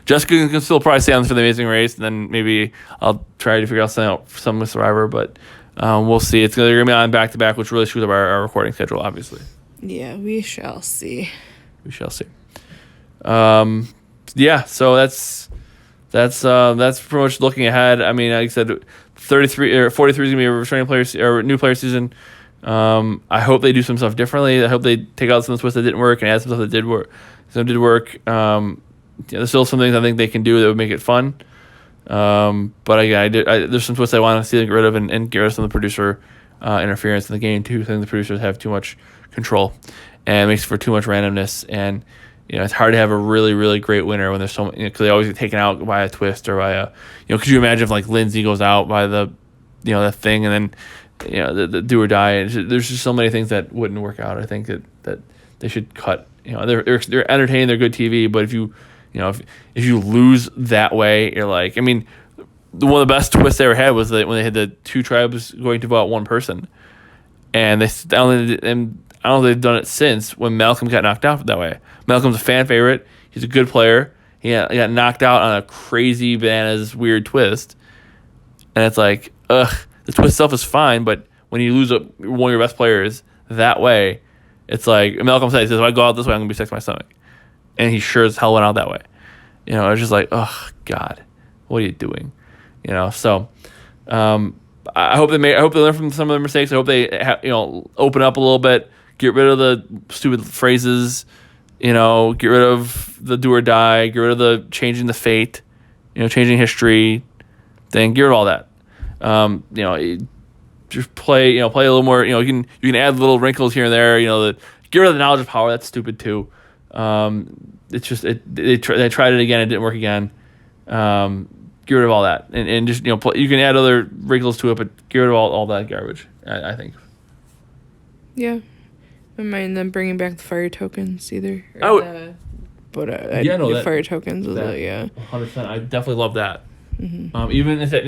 Jessica can still probably stay on for the Amazing Race, and then maybe I'll try to figure out something with Survivor. But we'll see. They're gonna be on back to back, which really screws up our recording schedule, obviously. Yeah, we shall see. We shall see. Yeah, so that's pretty much looking ahead. I mean, like I said, 43 or 43 is gonna be a returning players or new player season. I hope they do some stuff differently. I hope they take out some of the twists that didn't work and add some stuff that did work. There's still some things I think they can do that would make it fun. But again, there's some twists I want to see them get rid of and get rid of some of the producer interference in the game too. I think the producers have too much control, and it makes for too much randomness. And it's hard to have a really, really great winner when there's so many, because they always get taken out by a twist or by a, could you imagine if Lindsay goes out by the, that thing, and then, the do or die. There's just so many things that wouldn't work out. I think that they should cut. They're entertaining, they're good TV, but if you lose that way, you're like, I mean, one of the best twists they ever had was that when they had the two tribes going to vote one person, and I don't know if they've done it since when Malcolm got knocked out that way. Malcolm's a fan favorite. He's a good player. He got knocked out on a crazy bananas weird twist, and it's like, ugh. The twist itself is fine, but when you lose one of your best players that way, it's like Malcolm says, if I go out this way, I'm gonna be sick to my stomach, and he sure as hell went out that way. It's just like, oh God, what are you doing? So I hope they learn from some of their mistakes. I hope they open up a little bit, get rid of the stupid phrases, get rid of the do or die, get rid of the changing the fate, changing history thing, get rid of all that. Just play a little more. You can add little wrinkles here and there. Get rid of the knowledge of power. That's stupid too. It's just they tried it again. It didn't work again. Get rid of all that, and just you can add other wrinkles to it, but get rid of all that garbage. I think. Yeah, I mind them bringing back the fire tokens either. The fire tokens was it? Yeah, 100%. I definitely love that. Mm-hmm. Even if they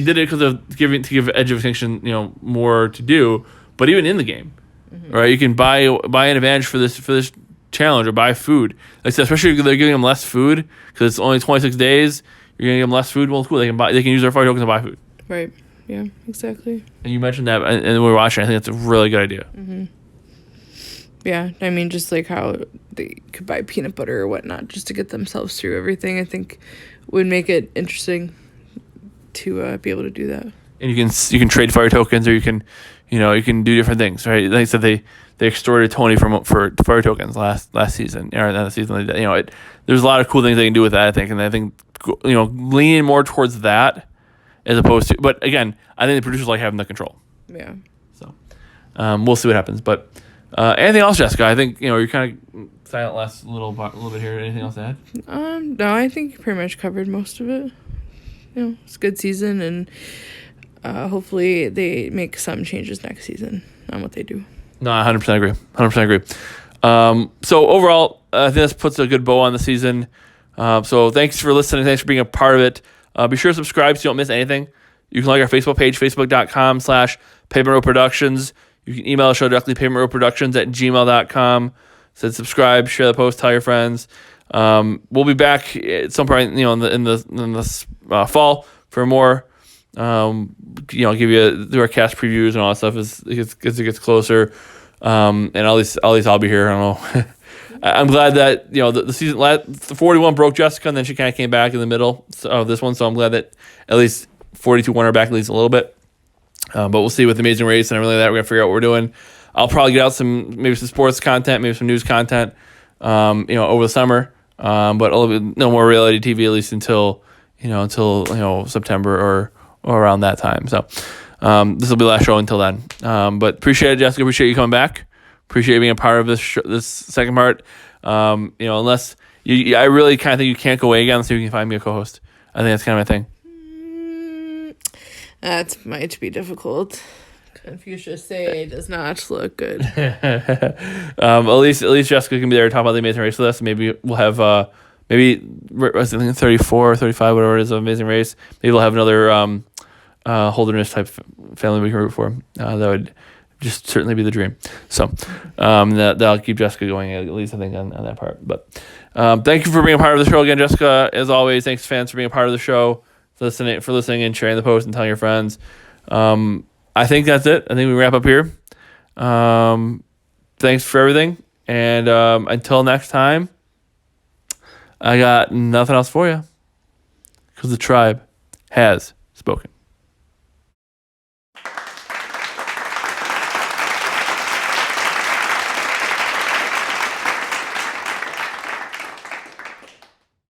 did it because of to give Edge of Extinction more to do, but even in the game, right? You can buy an advantage for this challenge or buy food. Like I said, especially if they're giving them less food because it's only 26 days. You're gonna give them less food. Well, cool. They can use their fire tokens to buy food. Right. Yeah. Exactly. And you mentioned that, and when we were watching, I think that's a really good idea. Mm-hmm. Yeah, I mean, just like how they could buy peanut butter or whatnot just to get themselves through everything, I think would make it interesting to be able to do that. And you can trade fire tokens, or you can you can do different things, right? Like I said, they extorted Tony for fire tokens last season, or not the season. There's a lot of cool things they can do with that, I think, and I think leaning more towards that as opposed to. But again, I think the producers like having the control. Yeah. So we'll see what happens. But anything else, Jessica? I think you're kind of silent last little bit here. Anything else to add? No, I think you pretty much covered most of it. It's a good season, and hopefully they make some changes next season on what they do. No, I 100% agree. 100% agree. So overall, I think this puts a good bow on the season. So thanks for listening. Thanks for being a part of it. Be sure to subscribe so you don't miss anything. You can like our Facebook page, facebook.com/PavementRoadProductions. You can email the show directly, pavementroadproductions@gmail.com. Said subscribe, share the post, tell your friends. We'll be back at some point, in the fall for more. Give you do our cast previews and all that stuff as it gets closer. And at least I'll be here. I don't know. I'm glad that the season the 41 broke Jessica, and then she kind of came back in the middle of this one. So I'm glad that at least 42 won her back at least a little bit. But we'll see with the Amazing Race and everything like that. We're gonna figure out what we're doing. I'll probably get out maybe some sports content, maybe some news content, over the summer. But a little bit no more reality TV at least until September or around that time. So this will be the last show until then. But appreciate it, Jessica. Appreciate you coming back. Appreciate you being a part of this second part. Unless I really kind of think you can't go away again unless you can find me a co-host. I think that's kind of my thing. That might be difficult. Confucius say does not look good. At least Jessica can be there to talk about the Amazing Race with us. Maybe we'll have I think 34 or 35, whatever it is, of Amazing Race. Maybe we'll have another Holderness type family we can root for. That would just certainly be the dream. So that'll keep Jessica going, at least I think on that part. But thank you for being a part of the show again, Jessica. As always, thanks fans for being a part of the show, for listening and sharing the post and telling your friends. I think that's it. I think we wrap up here. Thanks for everything, and until next time, I got nothing else for you, because the tribe has spoken.